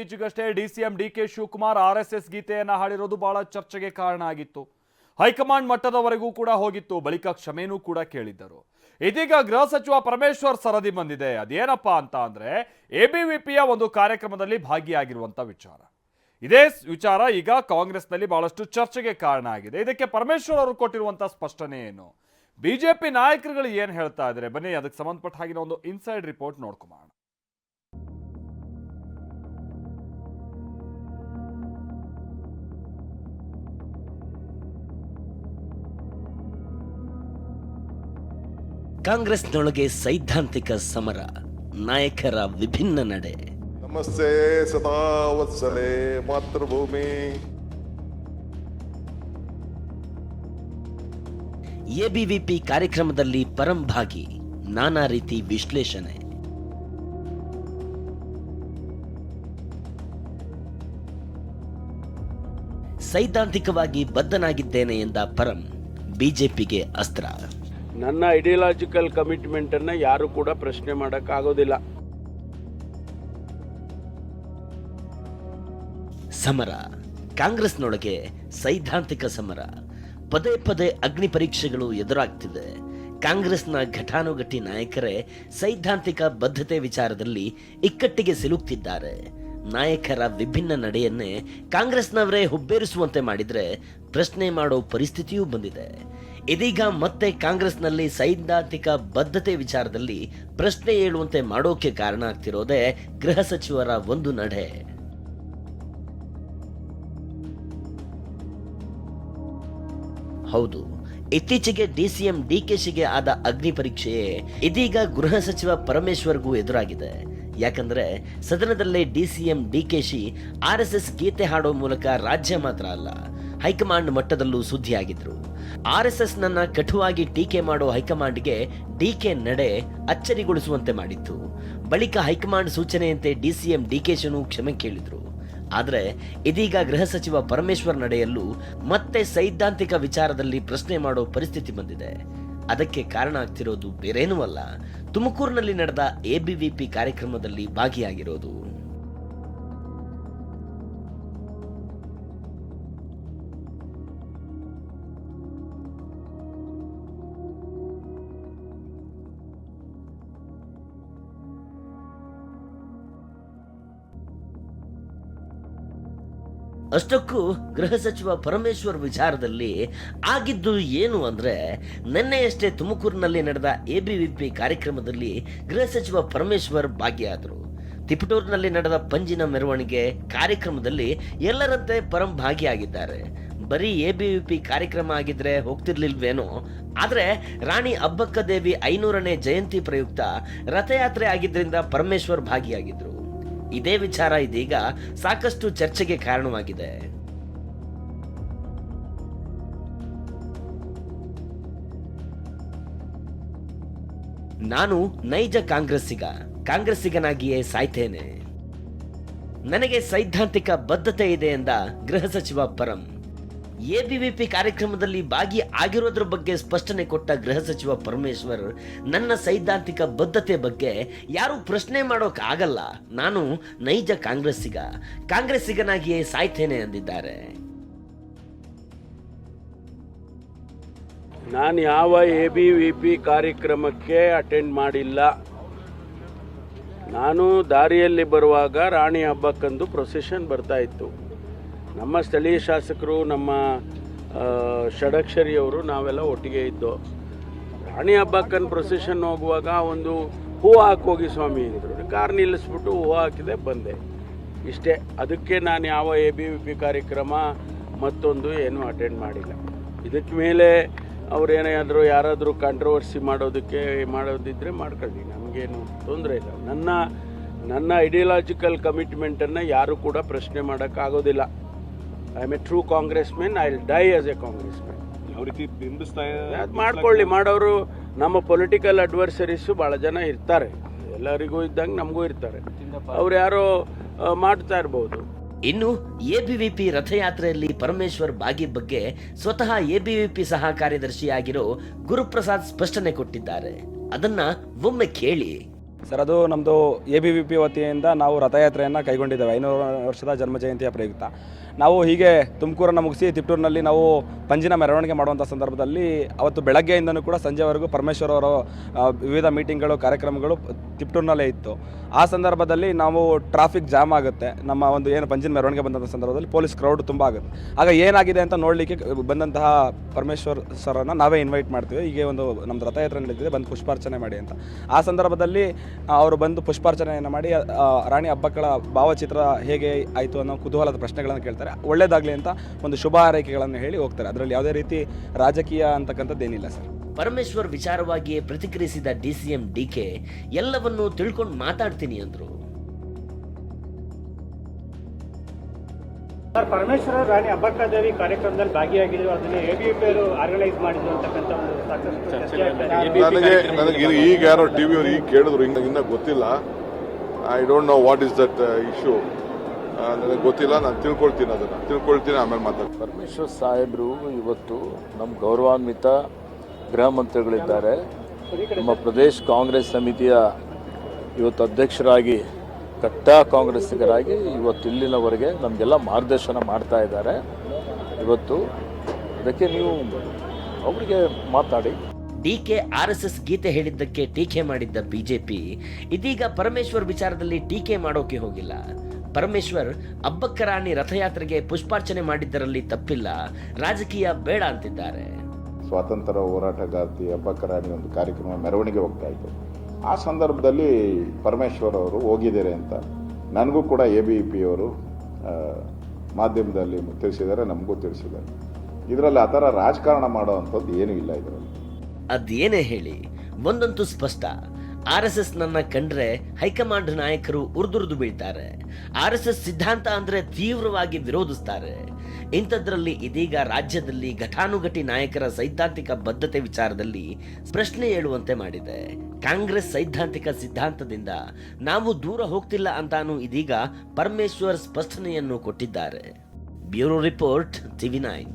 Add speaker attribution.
Speaker 1: ಈಚೆಗಷ್ಟೇ DCM DK Shivakumar RSS ಗೀತೆಯನ್ನ ಹಾಡಿರೋದು ಬಹಳ ಚರ್ಚೆಗೆ ಕಾರಣ ಆಗಿತ್ತು. ಹೈಕಮಾಂಡ್ ಮಟ್ಟದವರೆಗೂ ಕೂಡ ಹೋಗಿತ್ತು. ಬಳಿಕ ಕ್ಷಮೆನೂ ಕೂಡ ಕೇಳಿದ್ದರು. ಇದೀಗ ಗೃಹ ಸಚಿವ ಪರಮೇಶ್ವರ್ ಸರದಿ ಬಂದಿದೆ. ಅದೇನಪ್ಪಾ ಅಂತ ಅಂದ್ರೆ ಎಬಿವಿಪಿಯ ಒಂದು ಕಾರ್ಯಕ್ರಮದಲ್ಲಿ ಭಾಗಿಯಾಗಿರುವಂತ ವಿಚಾರ. ಇದೇ ವಿಚಾರ ಈಗ ಕಾಂಗ್ರೆಸ್ನಲ್ಲಿ ಬಹಳಷ್ಟು ಚರ್ಚೆಗೆ ಕಾರಣ ಆಗಿದೆ. ಇದಕ್ಕೆ ಪರಮೇಶ್ವರ್ ಅವರು ಕೊಟ್ಟಿರುವಂತ ಸ್ಪಷ್ಟನೆ ಏನು, ಬಿಜೆಪಿ ನಾಯಕರುಗಳು ಏನ್ ಹೇಳ್ತಾ ಇದ್ದಾರೆ, ಬನ್ನಿ ಅದಕ್ಕೆ ಸಂಬಂಧಪಟ್ಟ ಹಾಗಿನ ಒಂದು ಇನ್ಸೈಡ್ ರಿಪೋರ್ಟ್ ನೋಡ್ಕೊಂಬೋಣ.
Speaker 2: ಕಾಂಗ್ರೆಸ್ನೊಳಗೆ ಸೈದ್ಧಾಂತಿಕ ಸಮರ, ನಾಯಕರ ವಿಭಿನ್ನ ನಡೆ.
Speaker 3: ನಮಸ್ತೆ ಸದಾ ವತ್ಸಲೆ ಮಾತೃಭೂಮಿ.
Speaker 2: ಎಬಿವಿಪಿ ಕಾರ್ಯಕ್ರಮದಲ್ಲಿ ಪರಂಭಾಗಿ, ನಾನಾ ರೀತಿ ವಿಶ್ಲೇಷಣೆ. ಸೈದ್ಧಾಂತಿಕವಾಗಿ ಬದ್ಧನಾಗಿದ್ದೇನೆ ಎಂದ ಪರಂ, ಬಿಜೆಪಿಗೆ ಅಸ್ತ್ರ.
Speaker 4: ನನ್ನ ಐಡಿಯಾಲಜಿಕಲ್ ಕಮಿಟ್ಮೆಂಟ್ ಅನ್ನ ಯಾರು ಕೂಡ ಪ್ರಶ್ನೆ ಮಾಡಕ್ಕಾಗೋದಿಲ್ಲ.
Speaker 2: ಸಮರ, ಕಾಂಗ್ರೆಸ್ನೊಳಗೆ ಸೈದ್ಧಾಂತಿಕ ಸಮರ. ಪದೇ ಪದೇ ಅಗ್ನಿ ಪರೀಕ್ಷೆಗಳು ಎದುರಾಗ್ತಿದೆ. ಕಾಂಗ್ರೆಸ್ನ ಘಟಾನುಘಟಿ ನಾಯಕರೇ ಸೈದ್ಧಾಂತಿಕ ಬದ್ಧತೆ ವಿಚಾರದಲ್ಲಿ ಇಕ್ಕಟ್ಟಿಗೆ ಸಿಲುಕ್ತಿದ್ದಾರೆ. ನಾಯಕರ ವಿಭಿನ್ನ ನಡೆಯನ್ನೇ ಕಾಂಗ್ರೆಸ್ನವರೇ ಹುಬ್ಬೇರಿಸುವಂತೆ ಮಾಡಿದ್ರೆ ಪ್ರಶ್ನೆ ಮಾಡೋ ಪರಿಸ್ಥಿತಿಯೂ ಬಂದಿದೆ. ಇದೀಗ ಮತ್ತೆ ಕಾಂಗ್ರೆಸ್ನಲ್ಲಿ ಸೈದ್ಧಾಂತಿಕ ಬದ್ಧತೆ ವಿಚಾರದಲ್ಲಿ ಪ್ರಶ್ನೆ ಏಳುವಂತೆ ಮಾಡೋಕೆ ಕಾರಣ ಆಗ್ತಿರೋದೇ ಗೃಹ ಸಚಿವರ ಒಂದು ನಡೆ. ಹೌದು, ಇತ್ತೀಚೆಗೆ ಡಿಸಿಎಂ ಡಿಕೆಶಿಗೆ ಆದ ಅಗ್ನಿ ಪರೀಕ್ಷೆಯೇ ಇದೀಗ ಗೃಹ ಸಚಿವ ಪರಮೇಶ್ವರ್ಗೂ ಎದುರಾಗಿದೆ. ಯಾಕಂದ್ರೆ ಸದನದಲ್ಲೇ ಡಿಸಿಎಂ ಡಿಕೆಶಿ ಆರ್ಎಸ್ಎಸ್ ಗೀತೆ ಹಾಡೋ ಮೂಲಕ ರಾಜ್ಯ ಮಾತ್ರ ಅಲ್ಲ, ಹೈಕಮಾಂಡ್ ಮಟ್ಟದಲ್ಲೂ ಸುದ್ದಿಯಾಗಿದ್ರು. ಆರ್ಎಸ್ಎಸ್ ನನ್ನ ಕಟುವಾಗಿ ಟೀಕೆ ಮಾಡೋ ಹೈಕಮಾಂಡ್ಗೆ ಡಿಕೆ ನಡೆ ಅಚ್ಚರಿಗೊಳಿಸುವಂತೆ ಮಾಡಿತ್ತು. ಬಳಿಕ ಹೈಕಮಾಂಡ್ ಸೂಚನೆಯಂತೆ ಡಿಸಿಎಂ ಡಿಕೆಶಿನೂ ಕ್ಷಮೆ ಕೇಳಿದ್ರು. ಆದರೆ ಇದೀಗ ಗೃಹ ಸಚಿವ ಪರಮೇಶ್ವರ್ ನಡೆಯಲ್ಲೂ ಮತ್ತೆ ಸೈದ್ಧಾಂತಿಕ ವಿಚಾರದಲ್ಲಿ ಪ್ರಶ್ನೆ ಮಾಡೋ ಪರಿಸ್ಥಿತಿ ಬಂದಿದೆ. ಅದಕ್ಕೆ ಕಾರಣ ಆಗ್ತಿರೋದು ಬೇರೇನೂ ಅಲ್ಲ, ತುಮಕೂರಿನಲ್ಲಿ ನಡೆದ ಎಬಿವಿಪಿ ಕಾರ್ಯಕ್ರಮದಲ್ಲಿ ಭಾಗಿಯಾಗಿರೋದು. ಅಷ್ಟಕ್ಕೂ ಗೃಹ ಸಚಿವ ಪರಮೇಶ್ವರ್ ವಿಚಾರದಲ್ಲಿ ಆಗಿದ್ದು ಏನು ಅಂದ್ರೆ, ನಿನ್ನೆಯಷ್ಟೇ ತುಮಕೂರಿನಲ್ಲಿ ನಡೆದ ಎಬಿವಿಪಿ ಕಾರ್ಯಕ್ರಮದಲ್ಲಿ ಗೃಹ ಸಚಿವ ಪರಮೇಶ್ವರ್ ಭಾಗಿಯಾದರು. ತಿಪಟೂರಿನಲ್ಲಿ ನಡೆದ ಪಂಜಿನ ಮೆರವಣಿಗೆ ಕಾರ್ಯಕ್ರಮದಲ್ಲಿ ಎಲ್ಲರಂತೆ ಪರಂ ಭಾಗಿಯಾಗಿದ್ದಾರೆ. ಬರೀ ಎಬಿವಿಪಿ ಕಾರ್ಯಕ್ರಮ ಆಗಿದ್ರೆ ಹೋಗ್ತಿರ್ಲಿಲ್ವೇನೋ, ಆದ್ರೆ ರಾಣಿ ಅಬ್ಬಕ್ಕ ದೇವಿ 500ನೇ ಜಯಂತಿ ಪ್ರಯುಕ್ತ ರಥಯಾತ್ರೆ ಆಗಿದ್ರಿಂದ ಪರಮೇಶ್ವರ್ ಭಾಗಿಯಾಗಿದ್ರು. ಇದೇ ವಿಚಾರ ಇದೀಗ ಸಾಕಷ್ಟು ಚರ್ಚೆಗೆ ಕಾರಣವಾಗಿದೆ. ನಾನು ನೈಜ ಕಾಂಗ್ರೆಸ್ಸಿಗನಾಗಿಯೇ ಸಾಯ್ತೇನೆ. ನನಗೆ ಸೈದ್ಧಾಂತಿಕ ಬದ್ಧತೆ ಇದೆ ಎಂದ ಗೃಹ ಸಚಿವ ಪರಂ. ಎಬಿವಿಪಿ ಕಾರ್ಯಕ್ರಮದಲ್ಲಿ ಭಾಗಿ ಆಗಿರೋದ್ರ ಬಗ್ಗೆ ಸ್ಪಷ್ಟನೆ ಕೊಟ್ಟ ಗೃಹ ಸಚಿವ ಪರಮೇಶ್ವರ್, ನನ್ನ ಸೈದ್ಧಾಂತಿಕ ಬದ್ಧತೆ ಬಗ್ಗೆ ಯಾರು ಪ್ರಶ್ನೆ ಮಾಡೋಕ್ ಆಗಲ್ಲ, ನಾನು ನೈಜ ಕಾಂಗ್ರೆಸ್ಸಿಗನಾಗಿಯೇ ಸಾಯ್ತೇನೆ ಅಂದಿದ್ದಾರೆ.
Speaker 4: ನಾನು ಯಾವ ಎಬಿವಿಪಿ ಕಾರ್ಯಕ್ರಮಕ್ಕೆ ಅಟೆಂಡ್ ಮಾಡಿಲ್ಲ. ನಾನು ದಾರಿಯಲ್ಲಿ ಬರುವಾಗ ರಾಣಿ ಹಬ್ಬಕ್ಕಂದು ಪ್ರೊಸೆಷನ್ ಬರ್ತಾ ಇತ್ತು. ನಮ್ಮ ಸ್ಥಳೀಯ ಶಾಸಕರು, ನಮ್ಮ ಷಡಕ್ಷರಿಯವರು ನಾವೆಲ್ಲ ಒಟ್ಟಿಗೆ ಇದ್ದು ರಾಣಿ ಹಬ್ಬಕ್ಕನ್ ಪ್ರೊಸೆಷನ್ ಹೋಗುವಾಗ ಒಂದು ಹೂ ಹಾಕೋಗಿ ಸ್ವಾಮಿ ಅಂದರು. ಕಾರ್ ನಿಲ್ಲಿಸ್ಬಿಟ್ಟು ಹೂ ಹಾಕಿದೆ, ಬಂದೆ. ಇಷ್ಟೇ. ಅದಕ್ಕೆ ನಾನು ಯಾವ ಎಬಿವಿಪಿ ಕಾರ್ಯಕ್ರಮ ಮತ್ತೊಂದು ಏನೂ ಅಟೆಂಡ್ ಮಾಡಿಲ್ಲ. ಇದಕ್ಕೆ ಮೇಲೆ ಅವರೇನಾದರೂ ಯಾರಾದರೂ ಕಾಂಟ್ರವರ್ಸಿ ಮಾಡೋದಿದ್ದರೆ ಮಾಡ್ಕೊಳ್ಳಿ, ನಮಗೇನು ತೊಂದರೆ ಇಲ್ಲ. ನನ್ನ ಐಡಿಯಾಲಜಿಕಲ್ ಕಮಿಟ್ಮೆಂಟನ್ನು ಯಾರು ಕೂಡ ಪ್ರಶ್ನೆ ಮಾಡೋಕ್ಕಾಗೋದಿಲ್ಲ. I am a true Congressman. I will die as a Congressman.
Speaker 3: ಯಾವ ರೀತಿ ಬಿಂಬಿಸ್ತಾ
Speaker 4: ಅದು ಮಾಡ್ಕೊಳ್ಳಿ. ಮಾಡೋರು ನಮ್ಮ ಪೊಲಿಟಿಕಲ್ ಅಡ್ವರ್ಸರೀಸು ಭಾಳ ಜನ ಇರ್ತಾರೆ, ಎಲ್ಲರಿಗೂ ಇದ್ದಂಗೆ ನಮಗೂ ಇರ್ತಾರೆ. ಅವ್ರು ಯಾರೋ ಮಾಡ್ತಾ ಇರ್ಬೋದು.
Speaker 2: ಇನ್ನು ಎಬಿವಿಪಿ ರಥಯಾತ್ರೆಯಲ್ಲಿ ಪರಮೇಶ್ವರ್ ಭಾಗಿ ಬಗ್ಗೆ ಸ್ವತಃ ಎಬಿವಿಪಿ ಸಹ ಕಾರ್ಯದರ್ಶಿಯಾಗಿರೋ ಗುರುಪ್ರಸಾದ್ ಸ್ಪಷ್ಟನೆ ಕೊಟ್ಟಿದ್ದಾರೆ. ಅದನ್ನ ಒಮ್ಮೆ ಕೇಳಿ.
Speaker 5: ಸರ್ ಅದು ನಮ್ಮದು ABVP ವತಿಯಿಂದ ನಾವು ರಥಯಾತ್ರೆಯನ್ನು ಕೈಗೊಂಡಿದ್ದೇವೆ 500 ವರ್ಷದ ಜನ್ಮ ಜಯಂತಿಯ ಪ್ರಯುಕ್ತ. ನಾವು ಹೀಗೆ ತುಮಕೂರನ್ನು ಮುಗಿಸಿ ತಿಪ್ಟೂರಿನಲ್ಲಿ ನಾವು ಪಂಜಿನ ಮೆರವಣಿಗೆ ಮಾಡುವಂಥ ಸಂದರ್ಭದಲ್ಲಿ ಅವತ್ತು ಬೆಳಗ್ಗೆಯಿಂದನೂ ಕೂಡ ಸಂಜೆವರೆಗೂ ಪರಮೇಶ್ವರ್ ಅವರ ವಿವಿಧ ಮೀಟಿಂಗ್ಗಳು ಕಾರ್ಯಕ್ರಮಗಳು ತಿಪ್ಟೂರಿನಲ್ಲೇ ಇತ್ತು. ಆ ಸಂದರ್ಭದಲ್ಲಿ ನಾವು ಟ್ರಾಫಿಕ್ ಜಾಮ್ ಆಗುತ್ತೆ, ನಮ್ಮ ಒಂದು ಏನು ಪಂಜಿನ ಮೆರವಣಿಗೆ ಬಂದಂಥ ಸಂದರ್ಭದಲ್ಲಿ ಪೊಲೀಸ್ ಕ್ರೌಡ್ ತುಂಬ ಆಗುತ್ತೆ. ಆಗ ಏನಾಗಿದೆ ಅಂತ ನೋಡಲಿಕ್ಕೆ ಬಂದಂತಹ ಪರಮೇಶ್ವರ್ ಸರ್ರನ್ನು ನಾವೇ ಇನ್ವೈಟ್ ಮಾಡ್ತೀವಿ, ಹೀಗೆ ಒಂದು ನಮ್ಮದು ರಥಯಾತ್ರೆ ನಡೀತಿದೆ, ಬಂದು ಪುಷ್ಪಾರ್ಚನೆ ಮಾಡಿ ಅಂತ. ಆ ಸಂದರ್ಭದಲ್ಲಿ ಅವರು ಬಂದು ಪುಷ್ಪಾರ್ಚನೆಯನ್ನು ಮಾಡಿ ರಾಣಿ ಹಬ್ಬಕ್ಕಳ ಭಾವಚಿತ್ರ ಹೇಗೆ ಆಯಿತು ಅನ್ನೋ ಕುತೂಹಲದ ಪ್ರಶ್ನೆಗಳನ್ನು ಕೇಳ್ತಾರೆ. ಒಳ್ಳೇದಾಗಲಿ ಅಂತ ಒಂದು ಶುಭ ಹಾರೈಕೆಗಳನ್ನು ಹೇಳಿ ಹೋಗ್ತಾರೆ. ಅದರಲ್ಲಿ ಯಾವುದೇ ರೀತಿ ರಾಜಕೀಯ ಅಂತಕ್ಕಂಥದ್ದೇನಿಲ್ಲ ಸರ್.
Speaker 2: ಪರಮೇಶ್ವರ್ ವಿಚಾರವಾಗಿಯೇ ಪ್ರತಿಕ್ರಿಯಿಸಿದ DCM DK ಎಲ್ಲವನ್ನೂ ತಿಳ್ಕೊಂಡು ಮಾತಾಡ್ತೀನಿ ಅಂದ್ರು.
Speaker 6: ಸರ್, ಪರಮೇಶ್ವರ ರಾಣಿ ಅಬ್ಬಕ್ಕದೇವಿ ಕಾರ್ಯಕ್ರಮದಲ್ಲಿ ಭಾಗಿಯಾಗಿದ್ರು, ಅದನ್ನ ABVP ಅವರು ಆರ್ಗನೈಸ್ ಮಾಡಿದ್ರು ಅಂತಕ್ಕಂಥ ಒಂದು ಸಾಕಷ್ಟು ಚರ್ಚೆ ಆಗ್ತಾ ಇದೆ.
Speaker 3: ನನಗೆ ಈಗ ಯಾರೋ ಟಿವಿ ಅವ್ರು ಈಗ ಕೇಳಿದ್ರು, ಇನ್ನ ಗೊತ್ತಿಲ್ಲ. I don't know what is that issue. ನನಗೆ ಗೊತ್ತಿಲ್ಲ, ನಾನು ತಿಳ್ಕೊಳ್ತೀನಿ ಆಮೇಲೆ ಮಾತಾಡ್ತೀನಿ.
Speaker 7: ಪರಮೇಶ್ವರ್ ಸಾಹೇಬರು ಇವತ್ತು ನಮ್ಮ ಗೌರವಾನ್ವಿತ ಗೃಹ ಮಂತ್ರಿಗಳಿದ್ದಾರೆ. ನಮ್ಮ ಪ್ರದೇಶ್ ಕಾಂಗ್ರೆಸ್ ಸಮಿತಿಯ ಇವತ್ತು ಅಧ್ಯಕ್ಷರಾಗಿ, ಕಟ್ಟಾ ಕಾಂಗ್ರೆಸ್ಸಿಗರಾಗಿ ಇವತ್ತು ಇಲ್ಲಿನವರೆಗೆ ನಮಗೆಲ್ಲ ಮಾರ್ಗದರ್ಶನ ಮಾಡ್ತಾ ಇದ್ದಾರೆ. ಇವತ್ತು ಅದಕ್ಕೆ ನೀವು ಅವರಿಗೆ ಮಾತಾಡಿ.
Speaker 2: DK RSS ಗೀತೆ ಹೇಳಿದ್ದಕ್ಕೆ ಟೀಕೆ ಮಾಡಿದ್ದ ಬಿಜೆಪಿ ಇದೀಗ ಪರಮೇಶ್ವರ್ ವಿಚಾರದಲ್ಲಿ ಟೀಕೆ ಮಾಡೋಕೆ ಹೋಗಿಲ್ಲ. ಪರಮೇಶ್ವರ್ ಅಬ್ಬಕ್ಕರಾಣಿ ರಥಯಾತ್ರೆಗೆ ಪುಷ್ಪಾರ್ಚನೆ ಮಾಡಿದ್ದರಲ್ಲಿ ತಪ್ಪಿಲ್ಲ, ರಾಜಕೀಯ ಬೇಡ ಅಂತಿದ್ದಾರೆ.
Speaker 8: ಸ್ವಾತಂತ್ರ್ಯ ಹೋರಾಟಗಾರ್ತಿ ಅಬ್ಬಕ್ಕರಾಣಿ ಒಂದು ಕಾರ್ಯಕ್ರಮ ಮೆರವಣಿಗೆ ಹೋಗ್ತಾ ಇತ್ತು. ಆ ಸಂದರ್ಭದಲ್ಲಿ ಪರಮೇಶ್ವರ್ ಅವರು ಹೋಗಿದ್ದಾರೆ ಅಂತ ನನಗೂ ಕೂಡ ABVP ಅವರು ಮಾಧ್ಯಮದಲ್ಲಿ ತಿಳಿಸಿದ್ದಾರೆ, ನಮಗೂ ತಿಳಿಸಿದ್ದಾರೆ. ಇದರಲ್ಲಿ ಆ ಥರ ರಾಜಕಾರಣ ಮಾಡೋವಂಥದ್ದು ಏನೂ ಇಲ್ಲ. ಇದರಲ್ಲಿ
Speaker 2: ಅದೇನೇ ಹೇಳಿ ಒಂದಂತೂ ಸ್ಪಷ್ಟ, RSS ನನ್ನ ಕಂಡ್ರೆ ಹೈಕಮಾಂಡ್ ನಾಯಕರು ಉರ್ದುರ್ದು ಬೀಳ್ತಾರೆ. RSS ಸಿದ್ಧಾಂತ ಅಂದ್ರೆ ತೀವ್ರವಾಗಿ ವಿರೋಧಿಸ್ತಾರೆ. ಇಂಥದ್ರಲ್ಲಿ ಇದೀಗ ರಾಜ್ಯದಲ್ಲಿ ಘಟಾನುಘಟಿ ನಾಯಕರ ಸೈದ್ಧಾಂತಿಕ ಬದ್ಧತೆ ವಿಚಾರದಲ್ಲಿ ಪ್ರಶ್ನೆ ಏಳುವಂತೆ ಮಾಡಿದೆ. ಕಾಂಗ್ರೆಸ್ ಸೈದ್ಧಾಂತಿಕ ಸಿದ್ಧಾಂತದಿಂದ ನಾವು ದೂರ ಹೋಗ್ತಿಲ್ಲ ಅಂತಾನು ಇದೀಗ ಪರಮೇಶ್ವರ್ ಸ್ಪಷ್ಟನೆಯನ್ನು ಕೊಟ್ಟಿದ್ದಾರೆ. Bureau report TV9.